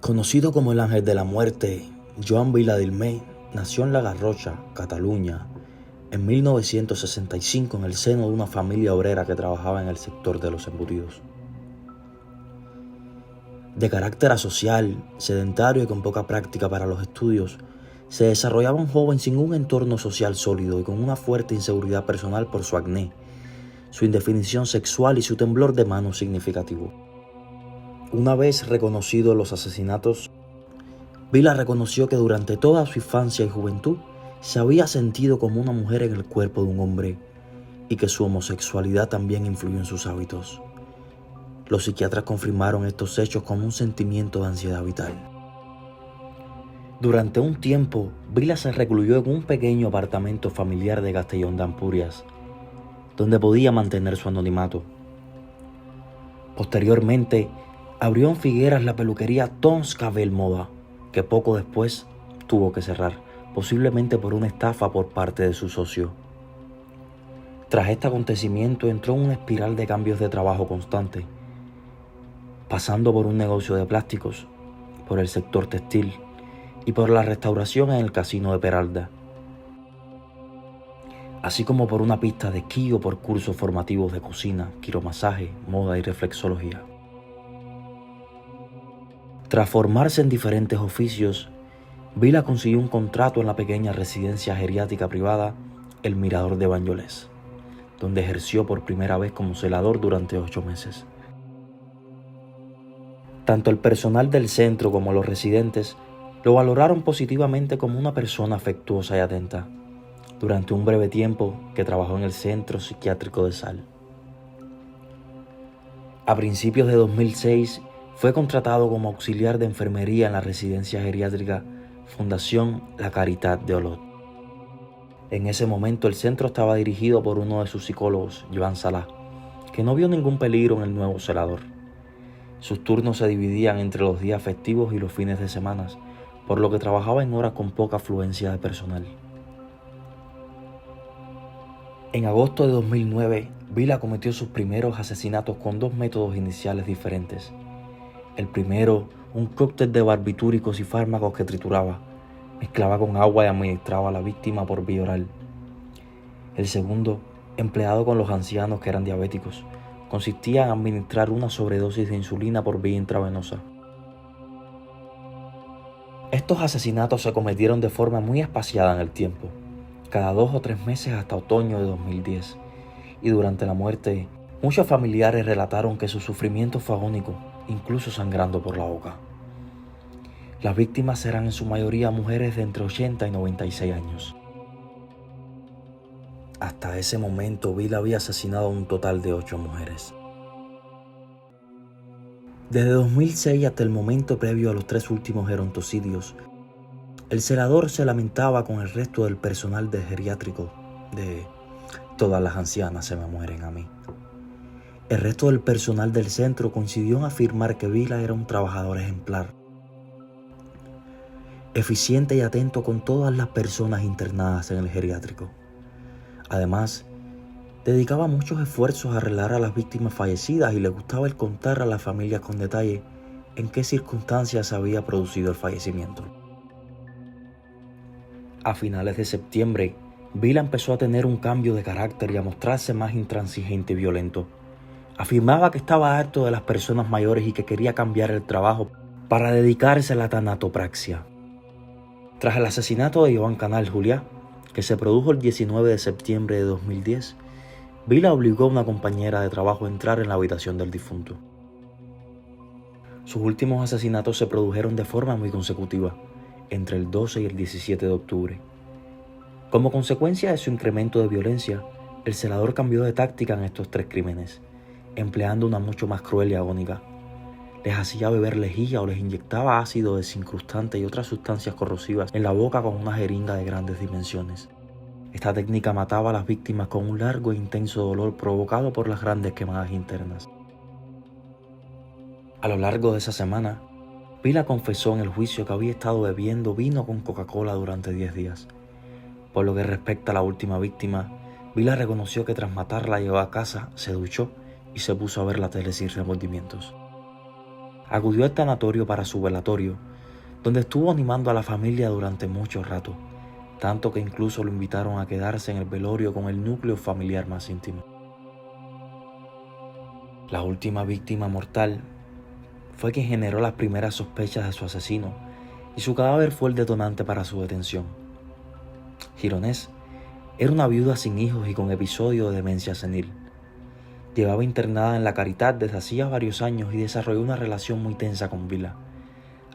Conocido como el Ángel de la Muerte, Joan Viladilmé nació en La Garrocha, Cataluña, en 1965 en el seno de una familia obrera que trabajaba en el sector de los embutidos. De carácter asocial, sedentario y con poca práctica para los estudios, se desarrollaba un joven sin un entorno social sólido y con una fuerte inseguridad personal por su acné, su indefinición sexual y su temblor de mano significativo. Una vez reconocidos los asesinatos, Vila reconoció que durante toda su infancia y juventud se había sentido como una mujer en el cuerpo de un hombre y que su homosexualidad también influyó en sus hábitos. Los psiquiatras confirmaron estos hechos como un sentimiento de ansiedad vital. Durante un tiempo, Vila se recluyó en un pequeño apartamento familiar de Castellón de Ampurias, donde podía mantener su anonimato. Posteriormente, abrió en Figueras la peluquería Tons Cabell Moda, que poco después tuvo que cerrar, posiblemente por una estafa por parte de su socio. Tras este acontecimiento entró en una espiral de cambios de trabajo constante, pasando por un negocio de plásticos, por el sector textil y por la restauración en el casino de Peralta, así como por una pista de esquí o por cursos formativos de cocina, quiromasaje, moda y reflexología. Tras formarse en diferentes oficios, Vila consiguió un contrato en la pequeña residencia geriátrica privada El Mirador de Banyoles, donde ejerció por primera vez como celador durante 8 meses. Tanto el personal del centro como los residentes lo valoraron positivamente como una persona afectuosa y atenta, durante un breve tiempo que trabajó en el Centro Psiquiátrico de Sal. A principios de 2006 fue contratado como auxiliar de enfermería en la residencia geriátrica Fundación La Caridad de Olot. En ese momento el centro estaba dirigido por uno de sus psicólogos, Joan Salá, que no vio ningún peligro en el nuevo celador. Sus turnos se dividían entre los días festivos y los fines de semana, por lo que trabajaba en horas con poca afluencia de personal. En agosto de 2009, Vila cometió sus primeros asesinatos con 2 métodos iniciales diferentes. El primero, un cóctel de barbitúricos y fármacos que trituraba, mezclaba con agua y administraba a la víctima por vía oral. El segundo, empleado con los ancianos que eran diabéticos, consistía en administrar una sobredosis de insulina por vía intravenosa. Estos asesinatos se cometieron de forma muy espaciada en el tiempo, cada 2 o 3 meses hasta otoño de 2010, y durante la muerte, muchos familiares relataron que su sufrimiento fue agónico, incluso sangrando por la boca. Las víctimas eran en su mayoría mujeres de entre 80 y 96 años. Hasta ese momento, Vila había asesinado a un total de 8 mujeres. Desde 2006 hasta el momento previo a los 3 últimos gerontocidios, el celador se lamentaba con el resto del personal de geriátrico de "todas las ancianas se me mueren a mí". El resto del personal del centro coincidió en afirmar que Vila era un trabajador ejemplar, eficiente y atento con todas las personas internadas en el geriátrico. Además, dedicaba muchos esfuerzos a arreglar a las víctimas fallecidas y le gustaba el contar a las familias con detalle en qué circunstancias se había producido el fallecimiento. A finales de septiembre, Vila empezó a tener un cambio de carácter y a mostrarse más intransigente y violento. Afirmaba que estaba harto de las personas mayores y que quería cambiar el trabajo para dedicarse a la tanatopraxia. Tras el asesinato de Joan Canal Juliá, que se produjo el 19 de septiembre de 2010, Vila obligó a una compañera de trabajo a entrar en la habitación del difunto. Sus últimos asesinatos se produjeron de forma muy consecutiva, entre el 12 y el 17 de octubre. Como consecuencia de su incremento de violencia, el celador cambió de táctica en estos 3 crímenes, empleando una mucho más cruel y agónica. Les hacía beber lejía o les inyectaba ácido desincrustante y otras sustancias corrosivas en la boca con una jeringa de grandes dimensiones. Esta técnica mataba a las víctimas con un largo e intenso dolor provocado por las grandes quemadas internas. A lo largo de esa semana, Vila confesó en el juicio que había estado bebiendo vino con Coca-Cola durante 10 días. Por lo que respecta a la última víctima, Vila reconoció que tras matarla llegó a casa, se duchó y se puso a ver la tele sin remordimientos. acudió al tanatorio para su velatorio, donde estuvo animando a la familia durante mucho rato, tanto que incluso lo invitaron a quedarse en el velorio con el núcleo familiar más íntimo. La última víctima mortal fue quien generó las primeras sospechas de su asesino, y su cadáver fue el detonante para su detención. Gironés era una viuda sin hijos y con episodio de demencia senil. Llevaba internada en la Caridad desde hacía varios años y desarrolló una relación muy tensa con Vila,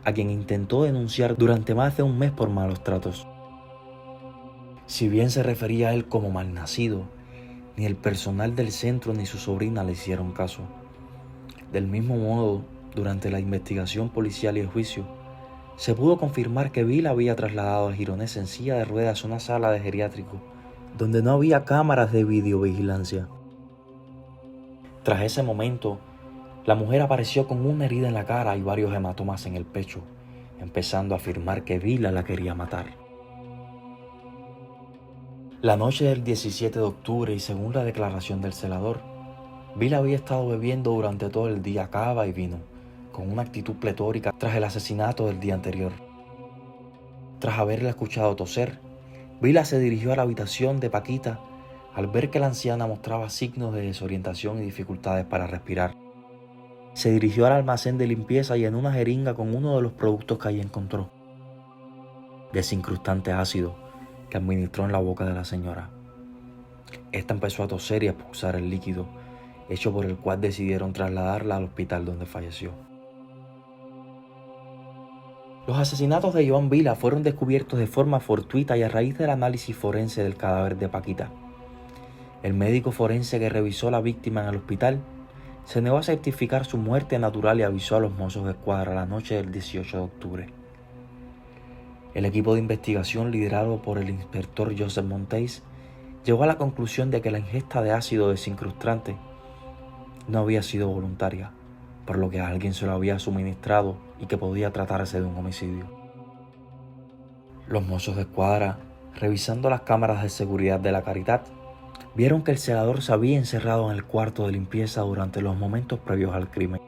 a quien intentó denunciar durante más de un mes por malos tratos. Si bien se refería a él como malnacido, ni el personal del centro ni su sobrina le hicieron caso. Del mismo modo, durante la investigación policial y el juicio, se pudo confirmar que Vila había trasladado a Gironés en silla de ruedas a una sala de geriátrico, donde no había cámaras de videovigilancia. Tras ese momento, la mujer apareció con una herida en la cara y varios hematomas en el pecho, empezando a afirmar que Vila la quería matar. La noche del 17 de octubre y según la declaración del celador, Vila había estado bebiendo durante todo el día cava y vino, con una actitud pletórica tras el asesinato del día anterior. Tras haberla escuchado toser, Vila se dirigió a la habitación de Paquita al ver que la anciana mostraba signos de desorientación y dificultades para respirar. Se dirigió al almacén de limpieza y llenó una jeringa con uno de los productos que allí encontró, desincrustante ácido, que administró en la boca de la señora. Esta empezó a toser y a expulsar el líquido, hecho por el cual decidieron trasladarla al hospital donde falleció. Los asesinatos de Joan Vila fueron descubiertos de forma fortuita y a raíz del análisis forense del cadáver de Paquita. El médico forense que revisó a la víctima en el hospital se negó a certificar su muerte natural y avisó a los Mossos d'Esquadra la noche del 18 de octubre. El equipo de investigación liderado por el inspector Joseph Monteis llegó a la conclusión de que la ingesta de ácido desincrustante no había sido voluntaria, por lo que a alguien se lo había suministrado y que podía tratarse de un homicidio. Los Mossos d'Esquadra, revisando las cámaras de seguridad de la Caridad, vieron que el celador se había encerrado en el cuarto de limpieza durante los momentos previos al crimen.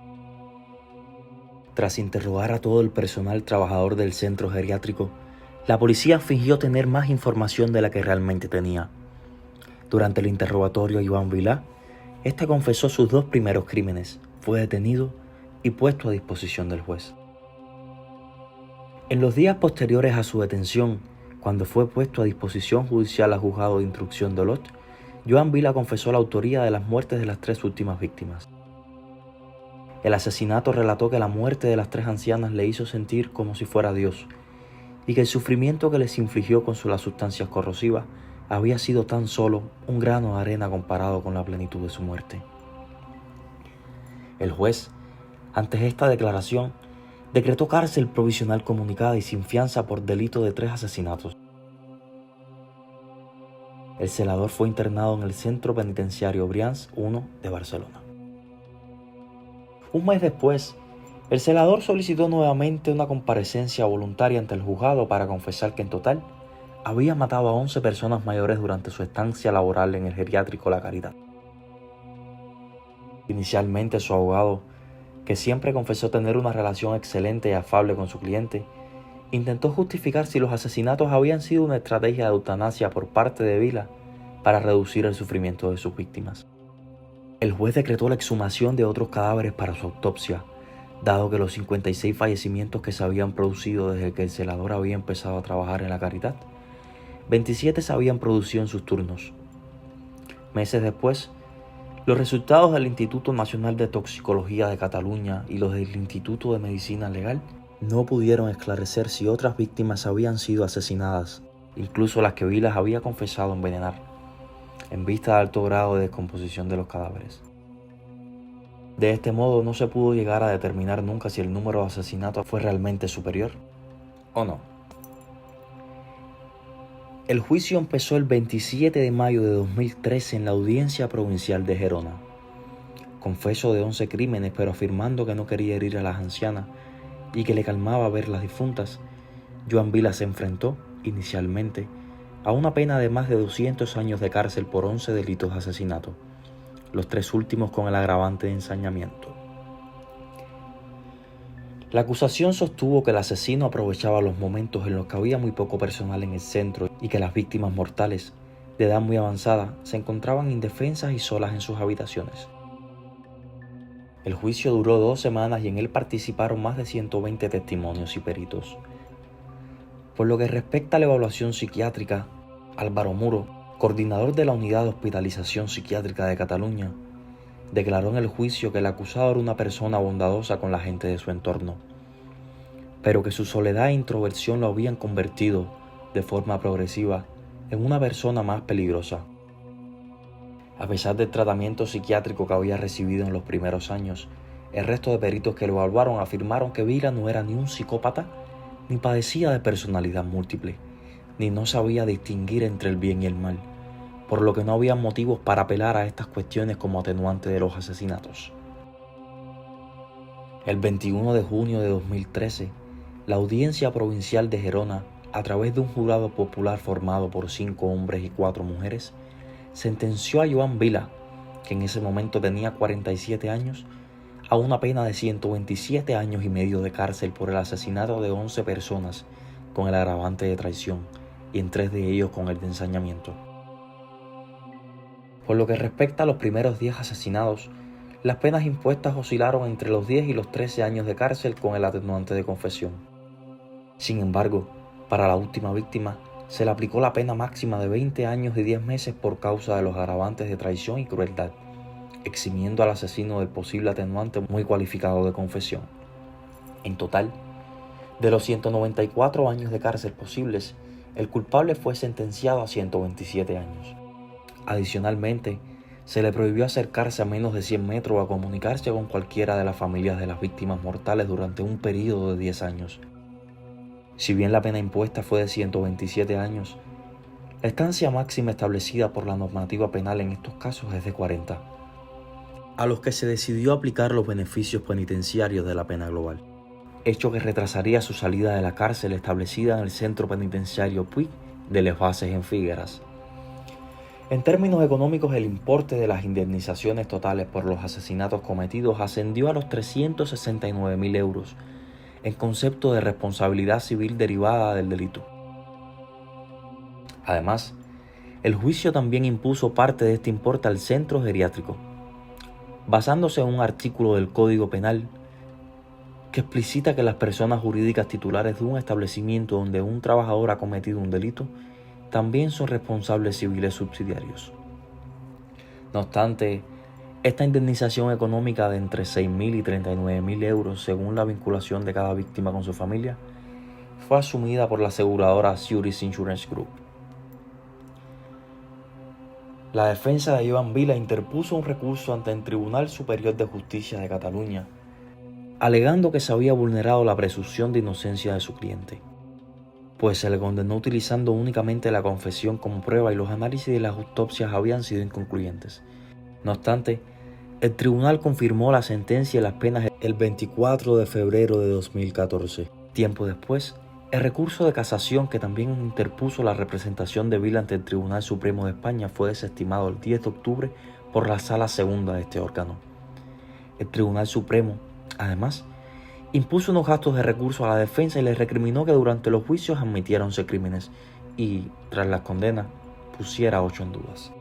Tras interrogar a todo el personal trabajador del centro geriátrico, la policía fingió tener más información de la que realmente tenía. Durante el interrogatorio a Joan Vila, este confesó sus dos primeros crímenes, fue detenido y puesto a disposición del juez. En los días posteriores a su detención, cuando fue puesto a disposición judicial al juzgado de instrucción de Olot, Joan Vila confesó la autoría de las muertes de las tres últimas víctimas. El asesinato relató que la muerte de las tres ancianas le hizo sentir como si fuera Dios, y que el sufrimiento que les infligió con las sustancias corrosivas había sido tan solo un grano de arena comparado con la plenitud de su muerte. El juez, ante esta declaración, decretó cárcel provisional comunicada y sin fianza por delito de 3 asesinatos. El celador fue internado en el Centro Penitenciario Brians 1 de Barcelona. Un mes después, el celador solicitó nuevamente una comparecencia voluntaria ante el juzgado para confesar que en total había matado a 11 personas mayores durante su estancia laboral en el geriátrico La Caridad. Inicialmente su abogado, que siempre confesó tener una relación excelente y afable con su cliente, intentó justificar si los asesinatos habían sido una estrategia de eutanasia por parte de Vila para reducir el sufrimiento de sus víctimas. El juez decretó la exhumación de otros cadáveres para su autopsia, dado que los 56 fallecimientos que se habían producido desde que el celador había empezado a trabajar en La Caridad, 27 se habían producido en sus turnos. Meses después, los resultados del Instituto Nacional de Toxicología de Cataluña y los del Instituto de Medicina Legal no pudieron esclarecer si otras víctimas habían sido asesinadas, incluso las que Vila había confesado envenenar, en vista de alto grado de descomposición de los cadáveres. De este modo no se pudo llegar a determinar nunca si el número de asesinatos fue realmente superior o no. El juicio empezó el 27 de mayo de 2013 en la Audiencia Provincial de Gerona. Confesó de 11 crímenes, pero afirmando que no quería herir a las ancianas y que le calmaba ver las difuntas, Joan Vila se enfrentó, inicialmente, a una pena de más de 200 años de cárcel por 11 delitos de asesinato, los 3 últimos con el agravante de ensañamiento. La acusación sostuvo que el asesino aprovechaba los momentos en los que había muy poco personal en el centro y que las víctimas mortales, de edad muy avanzada, se encontraban indefensas y solas en sus habitaciones. El juicio duró 2 semanas y en él participaron más de 120 testimonios y peritos. Por lo que respecta a la evaluación psiquiátrica, Álvaro Muro, coordinador de la Unidad de Hospitalización Psiquiátrica de Cataluña, declaró en el juicio que el acusado era una persona bondadosa con la gente de su entorno, pero que su soledad e introversión lo habían convertido, de forma progresiva, en una persona más peligrosa. A pesar del tratamiento psiquiátrico que había recibido en los primeros años, el resto de peritos que lo evaluaron afirmaron que Vila no era ni un psicópata, ni padecía de personalidad múltiple, ni no sabía distinguir entre el bien y el mal, por lo que no había motivos para apelar a estas cuestiones como atenuante de los asesinatos. El 21 de junio de 2013, la Audiencia Provincial de Gerona, a través de un jurado popular formado por 5 hombres y 4 mujeres, sentenció a Joan Vila, que en ese momento tenía 47 años, a una pena de 127 años y medio de cárcel por el asesinato de 11 personas con el agravante de traición y en 3 de ellos con el de ensañamiento. Por lo que respecta a los primeros 10 asesinados, las penas impuestas oscilaron entre los 10 y los 13 años de cárcel con el atenuante de confesión. Sin embargo, para la última víctima, se le aplicó la pena máxima de 20 años y 10 meses por causa de los agravantes de traición y crueldad, eximiendo al asesino del posible atenuante muy cualificado de confesión. En total, de los 194 años de cárcel posibles, el culpable fue sentenciado a 127 años. Adicionalmente, se le prohibió acercarse a menos de 100 metros o a comunicarse con cualquiera de las familias de las víctimas mortales durante un período de 10 años. Si bien la pena impuesta fue de 127 años, la estancia máxima establecida por la normativa penal en estos casos es de 40, a los que se decidió aplicar los beneficios penitenciarios de la pena global, hecho que retrasaría su salida de la cárcel establecida en el centro penitenciario Puig de Les Basses en Figueras. En términos económicos, el importe de las indemnizaciones totales por los asesinatos cometidos ascendió a los 369.000 euros, en concepto de responsabilidad civil derivada del delito. Además, el juicio también impuso parte de este importe al centro geriátrico, basándose en un artículo del Código Penal que explicita que las personas jurídicas titulares de un establecimiento donde un trabajador ha cometido un delito también son responsables civiles subsidiarios. No obstante, esta indemnización económica de entre 6.000 y 39.000 euros, según la vinculación de cada víctima con su familia, fue asumida por la aseguradora Zurich Insurance Group. La defensa de Joan Vila interpuso un recurso ante el Tribunal Superior de Justicia de Cataluña, alegando que se había vulnerado la presunción de inocencia de su cliente, pues se le condenó utilizando únicamente la confesión como prueba y los análisis de las autopsias habían sido inconcluyentes. No obstante, el tribunal confirmó la sentencia y las penas el 24 de febrero de 2014. Tiempo después, el recurso de casación que también interpuso la representación de Vila ante el Tribunal Supremo de España fue desestimado el 10 de octubre por la Sala Segunda de este órgano. El Tribunal Supremo, además, impuso unos gastos de recurso a la defensa y le recriminó que durante los juicios admitiera 11 crímenes y, tras las condenas, pusiera 8 en dudas.